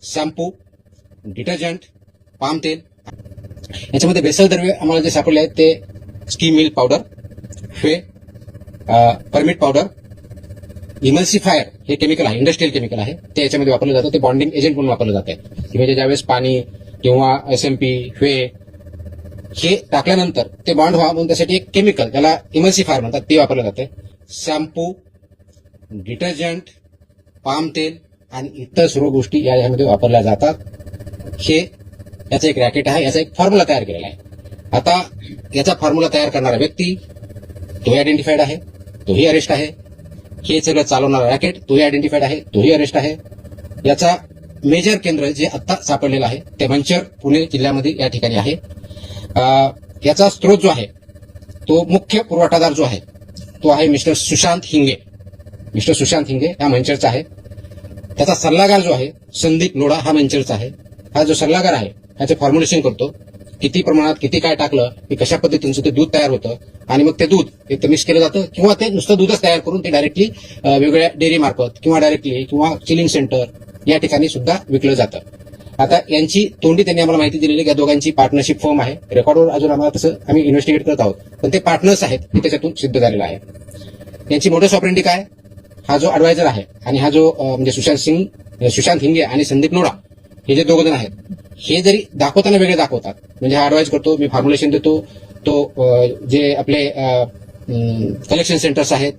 Shampoo, detergent, palm तेल. याच्यामध्ये भेसळ द्रव्य आम्हाला जे सापडले आहेत ते स्कीम मिल्क पावडर, फे, परमिट पावडर, इमल्सिफायर हे केमिकल आहे, इंडस्ट्रियल केमिकल आहे, ते याच्यामध्ये वापरलं जातं. ते बॉन्डिंग एजंट म्हणून वापरलं जातं. म्हणजे ज्यावेळेस पाणी किंवा SMP, फे हे टाकल्यानंतर ते बॉन्ड व्हावं म्हणून त्यासाठी एक केमिकल, त्याला इमल्सिफायर म्हणतात, ते वापरलं जातं. शॅम्पू, डिटर्जंट, पाम तेल आणि इतर सर्व गोष्टी यामध्ये वापरल्या जातात. हे याचं एक रॅकेट आहे, याचा एक फॉर्म्युला तयार केलेला आहे. आता याचा फॉर्म्युला तयार करणारा व्यक्ती तोही आयडेंटिफाईड आहे, तोही अरेस्ट आहे. हे सगळं चालवणारा रॅकेट तोही आयडेंटिफाईड आहे, तोही अरेस्ट आहे. याचा मेजर केंद्र जे आता सापडलेलं आहे ते मंचर पुणे जिल्ह्यामध्ये या ठिकाणी आहे. याचा स्रोत जो आहे तो मुख्य पुरवठादार जो आहे तो आहे मिस्टर सुशांत हिंगे. मिस्टर सुशांत हिंगे हा मंचरचा आहे. त्याचा सल्लागार जो आहे संदीप लोढा हा मंचरचा आहे. हा जो सल्लागार आहे ह्याचे फॉर्म्युलेशन करतो, किती प्रमाणात किती काय टाकलं की कशा पद्धतीचं ते दूध तयार होतं आणि मग ते दूध एक तर मिक्स केलं जातं किंवा ते नुसतं दूधच तयार करून ते डायरेक्टली वेगवेगळ्या डेअरी मार्फत किंवा डायरेक्टली किंवा चिलिंग सेंटर या ठिकाणी सुद्धा विकलं जातं. आता यांची तोंडी त्यांनी आम्हाला माहिती दिलेली की या दोघांची पार्टनरशिप फर्म आहे. रेकॉर्डवर अजून आम्हाला तसं आम्ही इन्व्हेस्टिगेट करत आहोत, पण ते पार्टनर्स आहेत हे त्याच्यातून सिद्ध झालेलं आहे. यांची मोडस ऑपरेंडी काय, हा जो ऍडवायझर आहे आणि हा जो म्हणजे सुशांत हिंगे आणि संदीप लोढा हे जे दोघ जण आहेत, हे जरी दाखवताना वेगळे दाखवतात. म्हणजे हा ऍडवाइज करतो, मी फॉर्म्युलेशन देतो, तो जे आपले कलेक्शन सेंटर्स आहेत,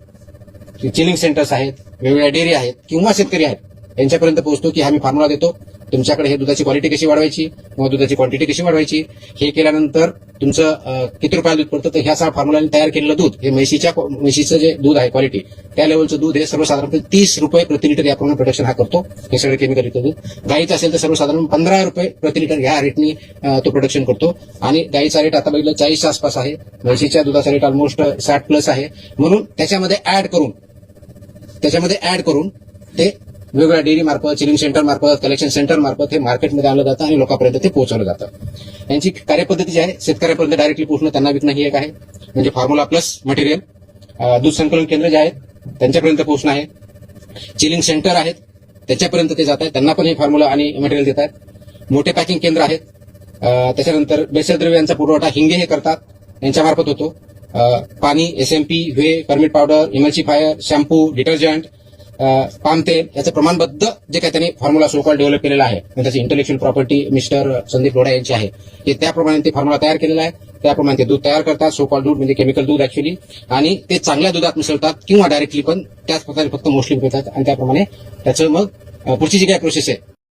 चिलिंग सेंटर्स आहेत, वेगवेगळ्या डेअरी आहेत किंवा शेतकरी आहेत यांच्यापर्यंत पोहोचतो की हा मी फॉर्म्युला देतो, तुमच्याकडे हे दुधाची क्वालिटी कशी वाढवायची किंवा दुधाची क्वांटिटी कशी वाढवायची, हे केल्यानंतर तुमचं किती रुपयाला दूध पडतं. तर ह्या सगळ्या फॉर्म्युलाने तयार केलेलं दूध हे म्हशीचं जे दूध आहे क्वालिटी त्या लेवलचं दूध हे सर्वसाधारणपणे 30 रुपये प्रति लिटर याप्रमाणे प्रोडक्शन हा करतो. हे सगळे केमिकल युक्त दूध. गाईचं असेल तर सर्वसाधारण 15 रुपये प्रति लिटर ह्या रेटनी तो प्रोडक्शन करतो. आणि गाईचा रेट आता बघितलं 40च्या आसपास आहे. म्हशीच्या दुधाचा रेट ऑलमोस्ट 60+ आहे. म्हणून त्याच्यामध्ये ऍड करून ते वेगवेगळ्या डेअरी मार्फत, चिलिंग सेंटर मार्फत, कलेक्शन सेंटर मार्फत हे मार्केटमध्ये आणलं जातं आणि लोकांपर्यंत ते पोहोचवलं जातं. यांची कार्यपद्धती जी आहे शेतकऱ्यापर्यंत डायरेक्टली पोहोचणं, त्यांना विकणं ही एक आहे. म्हणजे फॉर्म्युला प्लस मटेरियल. दूध संकलन केंद्र जे आहेत त्यांच्यापर्यंत पोहोचणं आहे. चिलिंग सेंटर आहेत त्याच्यापर्यंत ते जात आहेत, त्यांना पण हे फॉर्म्युला आणि मटेरियल देत आहेत. मोठे पॅकिंग केंद्र आहेत. त्याच्यानंतर भेसळ द्रव्यांचा पुरवठा हिंगे हे करतात, यांच्यामार्फत होतो. पाणी, SMP, whey, permit powder, emulsifier, shampoo, detergent, palm तेल याचं प्रमाणबद्ध जे काही त्यांनी फॉर्म्युला सोकॉल डेव्हलप केलेला आहे, त्याची intellectual property mister Sandeep Lodha यांची आहे, हे त्याप्रमाणे ते फॉर्म्युला तयार केलेला आहे. त्याप्रमाणे ते दूध तयार करतात, सोकॉल दूध म्हणजे केमिकल दूध ऍक्च्युअली, आणि ते चांगल्या दुधात मिसळतात किंवा डायरेक्टली पण त्याच प्रकारे फक्त मोस्टली विकतात आणि त्याप्रमाणे त्याचं मग पुढची जी काही प्रोसेस आहे